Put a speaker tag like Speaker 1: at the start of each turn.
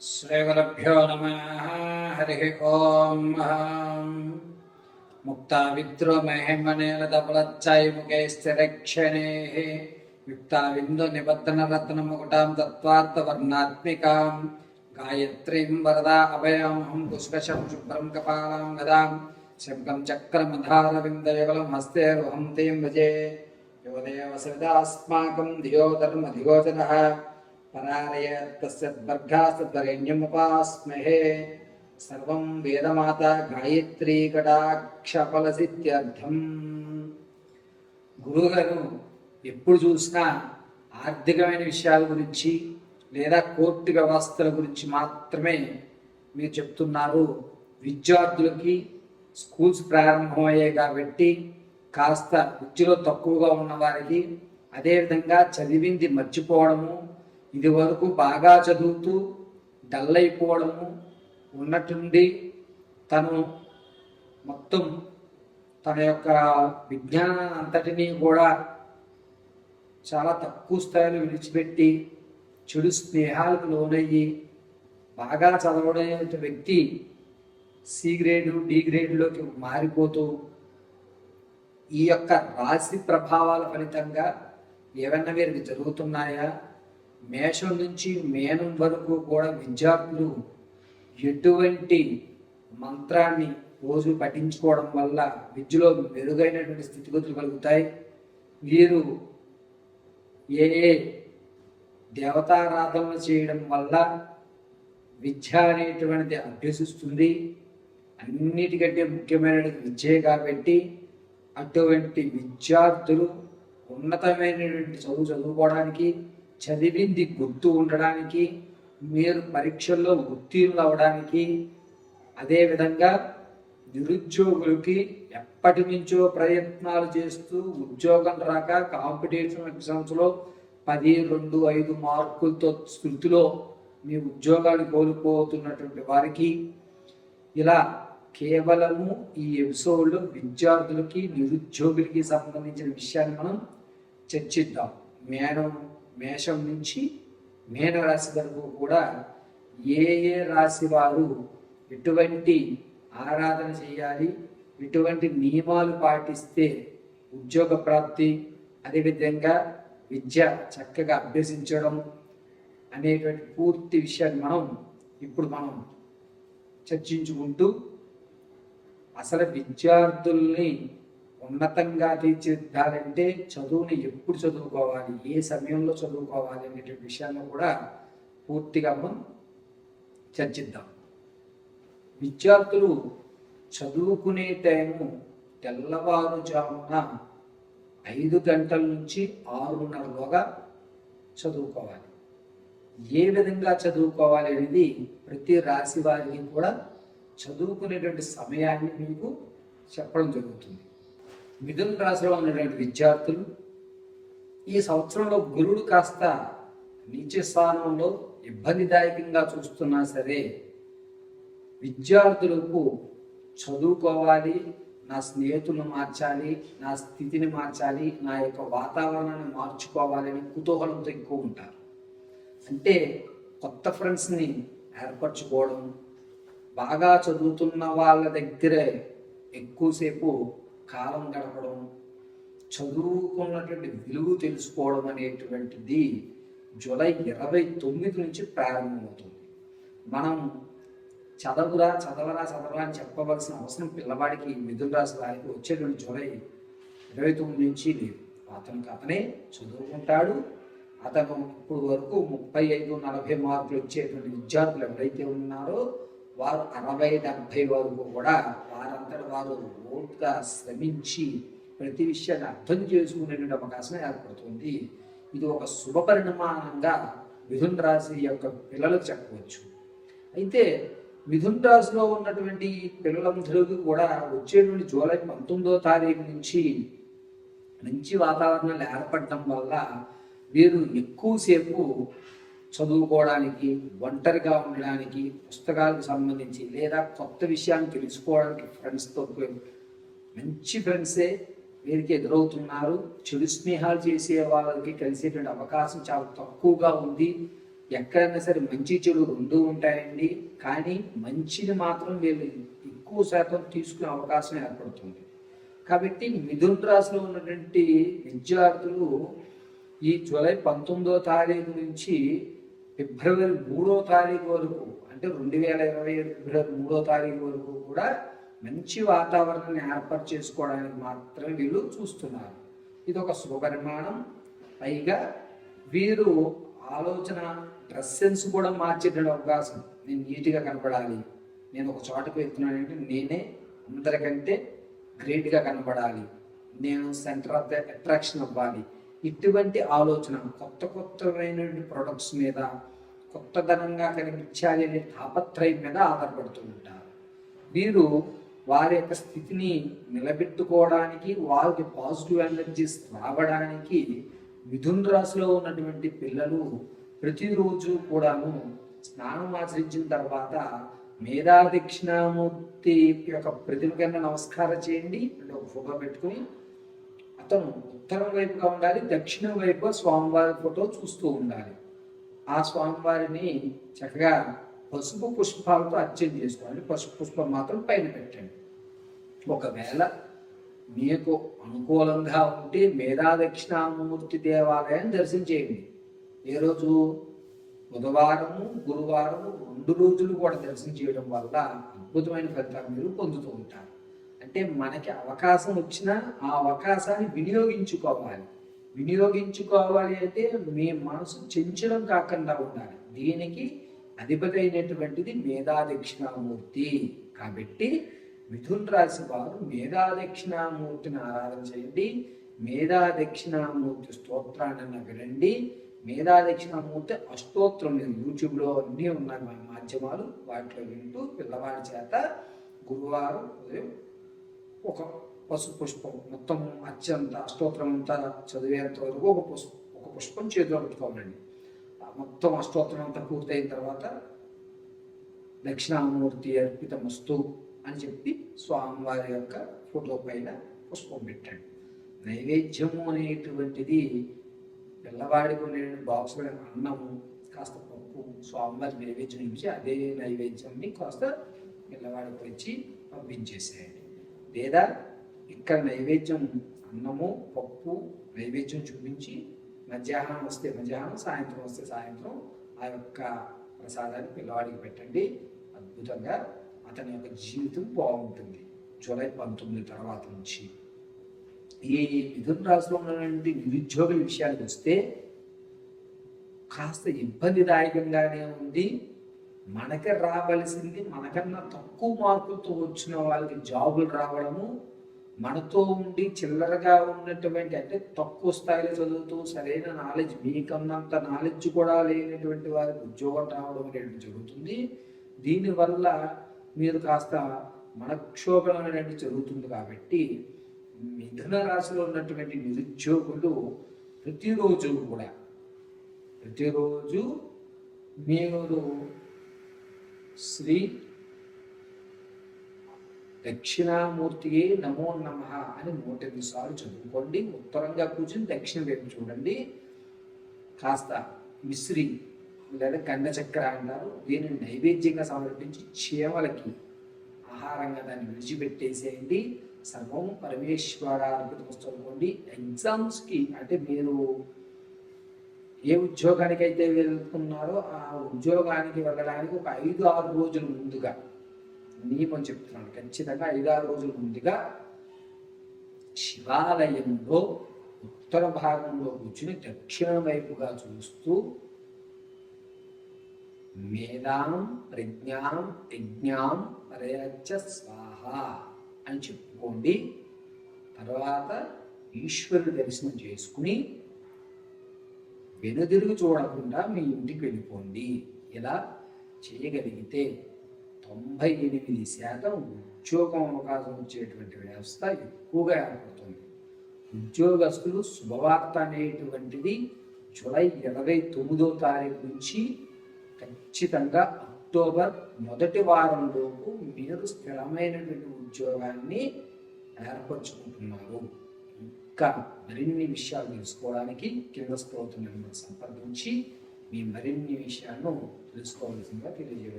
Speaker 1: శ్రీగురుభ్యో నమః. హరి ఓం. ముక్తా విద్రోమహిమనేలదపలచ్చై ముఖే స్థిరక్షణేః యుక్తా విందు నిబద్ధనరత్నముకుటాం తత్వార్థవర్ణాత్మికాం గాయత్రీం వరదా అభయామహం పుష్కశం శుభ్రం కపాలాం గదాం శంఖం చక్రమధారవిందయుగలం హస్తే వహం తీం భజే యో దేవ సవిదాస్మాకం ధియో ధర్మధిగోచరః పరారయత్తస్యద్వర్గాస్తద్వరేణ్యముపాస్మహే సర్వం వేదమాత గాయత్రీ కటాక్షఫలసిత్యర్థం. గురువుగారు ఎప్పుడు చూసినా ఆర్థికమైన విషయాల గురించి లేదా కోర్టు వ్యవస్థల గురించి మాత్రమే మీరు చెప్తున్నారు. విద్యార్థులకి స్కూల్స్ ప్రారంభమయ్యాయి కాబట్టి కాస్త విద్యలో తక్కువగా ఉన్న వారికి, అదేవిధంగా చదివింది మర్చిపోవడము, ఇది వరకు బాగా చదువుతూ డల్ అయిపోవడము, ఉన్నట్టుండి తను మొత్తం తన యొక్క విజ్ఞానాన్ని అంతటినీ కూడా చాలా తక్కువ స్థాయిలో విడిచిపెట్టి చెడు స్నేహాలకు లోనయ్యి బాగా చదవడే వ్యక్తి సి గ్రేడు డి గ్రేడ్లోకి మారిపోతూ ఈ యొక్క రాశి ప్రభావాల ఫలితంగా ఏమన్నా వీరికి జరుగుతున్నాయా? మేషం నుంచి మేనం వరకు కూడా విద్యార్థులు ఎటువంటి మంత్రాన్ని రోజు పఠించుకోవడం వల్ల విద్యలో మెరుగైనటువంటి స్థితిగతులు కలుగుతాయి. వీరు ఏ దేవతారాధన చేయడం వల్ల విద్య అనేటువంటిది అభ్యసిస్తుంది. అన్నిటికంటే ముఖ్యమైనది విద్యే కాబట్టి అటువంటి విద్యార్థులు ఉన్నతమైనటువంటి చదువుకోవడానికి, చదివింది గుర్తు ఉండడానికి, మీరు పరీక్షల్లో ఉత్తీర్ణులు అవడానికి, అదేవిధంగా నిరుద్యోగులకి ఎప్పటి నుంచో ప్రయత్నాలు చేస్తూ ఉద్యోగం రాక కాంపిటీషన్ ఎగ్జామ్స్లో 10, 2, 5 మార్కులతో స్థితిలో మీ ఉద్యోగాన్ని కోల్పోతున్నటువంటి వారికి ఇలా కేవలము ఈ ఎపిసోడ్లో విద్యార్థులకి నిరుద్యోగులకి సంబంధించిన విషయాన్ని మనం చర్చిద్దాం. మేషం నుంచి మీనరాశి వరకు కూడా ఏ రాశి వారు ఎటువంటి ఆరాధన చేయాలి, ఎటువంటి నియమాలు పాటిస్తే ఉద్యోగ ప్రాప్తి, అదేవిధంగా విద్య చక్కగా అభ్యసించడం అనేటువంటి పూర్తి విషయాన్ని ఇప్పుడు మనం చర్చించుకుంటూ అసలు విద్యార్థుల్ని ఉన్నతంగా తీర్చిదిద్దాలంటే చదువుని ఎప్పుడు చదువుకోవాలి, ఏ సమయంలో చదువుకోవాలి అనేటువంటి విషయాన్ని కూడా పూర్తిగా మనం చర్చిద్దాం. విద్యార్థులు చదువుకునే టైము తెల్లవారుజామున 5 గంటల నుంచి 6:30లోగా చదువుకోవాలి. ఏ విధంగా చదువుకోవాలి అనేది ప్రతి రాశి వారికి కూడా చదువుకునేటువంటి సమయాన్ని మీకు చెప్పడం జరుగుతుంది. మిథున రాశిలో ఉన్నటువంటి విద్యార్థులు ఈ సంవత్సరంలో గురుడు కాస్త నీచ స్థానంలో ఇబ్బందిదాయకంగా చూస్తున్నా సరే విద్యార్థులకు చదువుకోవాలి, నా స్నేహితులను మార్చాలి, నా స్థితిని మార్చాలి, నా యొక్క వాతావరణాన్ని మార్చుకోవాలని కుతూహలంతో ఎక్కువ ఉంటారు. అంటే కొత్త ఫ్రెండ్స్ని ఏర్పరచుకోవడం, బాగా చదువుతున్న వాళ్ళ దగ్గరే ఎక్కువసేపు కాలం గడపడం, చదువుకున్నటువంటి విలువ తెలుసుకోవడం అనేటువంటిది జూలై 29 నుంచి ప్రారంభమవుతుంది. మనం చదవరా అని చెప్పవలసిన అవసరం పిల్లవాడికి మిథున రాశి వారికి వచ్చేటువంటి జూలై 29 నుంచి లేదు. అతనే చదువుకుంటాడు. అతను ఇప్పుడు వరకు 35-40 మార్కులు వచ్చేటువంటి విద్యార్థులు ఎవరైతే ఉన్నారో వారు 60-70 వరకు కూడా వారంతటి వారు ఓట్గా శ్రమించి ప్రతి విషయాన్ని అర్థం చేసుకునేటువంటి అవకాశం ఏర్పడుతుంది. ఇది ఒక శుభ పరిణామంగా మిథున రాశి యొక్క పిల్లలకు చెప్పవచ్చు. అయితే మిథున రాశిలో ఉన్నటువంటి పిల్లలందరికీ కూడా వచ్చేటువంటి జూలై 19వ తారీఖు నుంచి మంచి వాతావరణాలు ఏర్పడటం వల్ల వీరు ఎక్కువసేపు చదువుకోవడానికి, ఒంటరిగా ఉండడానికి, పుస్తకాలకు సంబంధించి లేదా కొత్త విషయాన్ని తెలుసుకోవడానికి ఫ్రెండ్స్తో మంచి ఫ్రెండ్సే వీరికి ఎదురవుతున్నారు. చెడు స్నేహాలు చేసే వాళ్ళకి కలిసేటువంటి అవకాశం చాలా తక్కువగా ఉంది. ఎక్కడైనా సరే మంచి చెడు రెండు ఉంటాయండి, కానీ మంచిని మాత్రం వీళ్ళు ఎక్కువ శాతం తీసుకునే అవకాశం ఏర్పడుతుంది. కాబట్టి మిథున రాశిలో ఉన్నటువంటి విద్యార్థులు ఈ జూలై 19వ తారీఖు నుంచి ఫిబ్రవరి 3వ తారీఖు వరకు, అంటే 2027 ఫిబ్రవరి 3వ తారీఖు వరకు కూడా మంచి వాతావరణాన్ని ఏర్పాటు చేసుకోవడానికి మాత్రమే వీళ్ళు చూస్తున్నారు. ఇది ఒక శుభపరిమాణం. పైగా వీరు ఆలోచన, డ్రెస్ సెన్స్ కూడా మార్చేటువంటి అవకాశం. నేను నీట్గా కనపడాలి, నేను ఒక చోటకు వెళ్తున్నానంటే నేనే అందరికంటే గ్రేట్గా కనపడాలి, నేను సెంటర్ ఆఫ్ ద అట్రాక్షన్ అవ్వాలి, ఇటువంటి ఆలోచన, కొత్త కొత్తమైనటువంటి ప్రొడక్ట్స్ మీద కొత్తదనంగా కనిపించాలి అనే తాపత్రయం మీద ఆధారపడుతూ ఉంటారు. వీరు వారి యొక్క స్థితిని నిలబెట్టుకోవడానికి, వారికి పాజిటివ్ ఎనర్జీస్ రావడానికి మిథున రాశిలో ఉన్నటువంటి పిల్లలు ప్రతిరోజు కూడాను స్నానం ఆచరించిన తర్వాత మేధా దక్షిణామూర్తి యొక్క ప్రతిమ కింద నమస్కారం చేయండి. అంటే ఒక ఫోటో పెట్టుకుని అతను ఉత్తరం వైపుగా ఉండాలి, దక్షిణం వైపు స్వామివారి ఫోటో చూస్తూ ఉండాలి. ఆ స్వామివారిని చక్కగా పసుపు పుష్పాలతో అర్చన చేసుకోండి. పసుపు పుష్పం మాత్రం పైన పెట్టండి. ఒకవేళ మీకు అనుకూలంగా ఉంటే మేధా దక్షిణామూర్తి దేవాలయాన్ని దర్శించేయండి. ఏ రోజు? బుధవారము, గురువారము 2 రోజులు కూడా దర్శనం చేయడం వల్ల అద్భుతమైన ఫలితాలు మీరు పొందుతూ ఉంటారు. అంటే మనకి అవకాశం వచ్చినా ఆ అవకాశాన్ని వినియోగించుకోవాలి అంటే మీ మనసు చంచలం కాకుండా ఉండాలి. దీనికి అధిపతి అయినటువంటిది మేధా దక్షిణామూర్తి. కాబట్టి మిథున రాశి వారు మేధా దక్షిణామూర్తిని ఆరాధన చేయండి. మేధా దక్షిణామూర్తి స్తోత్రాన్ని వినండి. మేధా దక్షిణామూర్తి అష్టోత్తరం మీరు యూట్యూబ్లో అన్నీ ఉన్నాయి మాధ్యమాలు, వాటిలో వింటూ పిల్లవాడి చేత గురువారం ఉదయం ఒక పసుపు పుష్పం మొత్తం అత్యంత అష్టోత్తరం అంతా చదివేంత వరకు ఒక పుష్పం చేతిలో పెట్టుకోవాలండి. మొత్తం అష్టోత్తరం అంతా పూర్తయిన తర్వాత దక్షిణామూర్తి అర్పితమస్తు అని చెప్పి స్వామివారి యొక్క ఫోటో పైన పుష్పం పెట్టండి. నైవేద్యము అనేటువంటిది పిల్లవాడికి ఉండే బాక్స్ అన్నము, కాస్త పప్పు స్వామివారి నైవేద్యం ఇచ్చి అదే నైవేద్యాన్ని కాస్త పిల్లవాడికి వచ్చి పంపించేసేయండి. లేదా ఇక్కడ నైవేద్యం అన్నము, పప్పు నైవేద్యం చూపించి మధ్యాహ్నం వస్తే మధ్యాహ్నం, సాయంత్రం వస్తే సాయంత్రం ఆ యొక్క ప్రసాదాన్ని పిల్లవాడికి పెట్టండి. అద్భుతంగా అతని యొక్క జీవితం బాగుంటుంది. జూలై 19 తర్వాత నుంచి. ఈ మిథున రాశిలో ఉన్నటువంటి నిరుద్యోగుల విషయానికి వస్తే కాస్త ఇబ్బందిదాయకంగానే ఉంది. మనకి రావలసింది మనకన్నా తక్కువ మార్కులతో వచ్చిన వాళ్ళకి జాబులు రావడము, మనతో ఉండి చిల్లరగా ఉన్నటువంటి, అంటే తక్కువ స్థాయిలో చదువుతూ సరైన నాలెడ్జ్, మీకన్నంత నాలెడ్జ్ కూడా లేనటువంటి వారికి ఉద్యోగం రావడం అనేది జరుగుతుంది. దీనివల్ల మీరు కాస్త మనక్షోభం అనేది జరుగుతుంది. కాబట్టి మిథున రాశిలో ఉన్నటువంటి నిరుద్యోగులు ప్రతిరోజు మీరు శ్రీ దక్షిణామూర్తియే నమో నమః అని 108 సార్లు చదువుకోండి. ఉత్తరంగా కూర్చుని దక్షిణ వైపు చూడండి. కాస్త మిశ్రి లేదా గండ చక్కెర అంటారు, దీనిని నైవేద్యంగా సమర్పించి చీమలకి ఆహారంగా దాన్ని విడిచిపెట్టేసేయండి. సర్వం పరమేశ్వరార్పితమస్తు అనుకోండి. ఎగ్జామ్స్కి, అంటే మీరు ఏ ఉద్యోగానికి అయితే వెళ్తున్నారో ఆ ఉద్యోగానికి వెళ్ళడానికి ఒక 5-6 రోజుల ముందుగా, నియమం చెప్తున్నాను, ఖచ్చితంగా 5-6 రోజుల ముందుగా శివాలయంలో ఉత్తర భాగంలో కూర్చుని దక్షిణ వైపుగా చూస్తూ మేధాం ప్రజ్ఞాం యజ్ఞాం పరయచ్చ స్వాహ అని చెప్పుకోండి. తర్వాత ఈశ్వరుడు దర్శనం చేసుకుని వెనుదిరుగు చూడకుండా మీ ఇంటికి వెళ్ళిపోండి. ఇలా చేయగలిగితే 98% ఉద్యోగం అవకాశం వచ్చేటువంటి వ్యవస్థ ఎక్కువగా ఏర్పడుతుంది. ఉద్యోగస్తులు శుభవార్త అనేటువంటిది జూలై 29వ తారీఖు నుంచి ఖచ్చితంగా అక్టోబర్ మొదటి వారంలోపు మీరు స్థిరమైనటువంటి ఉద్యోగాన్ని ఏర్పరచుకుంటున్నారు. ఇంకా మరిన్ని విషయాలు తెలుసుకోవడానికి కింద స్క్రోల్ నెంబర్ సంప్రదించి మీ మరిన్ని విషయాలను తెలుసుకోవాల్సిందిగా తెలియజేయడం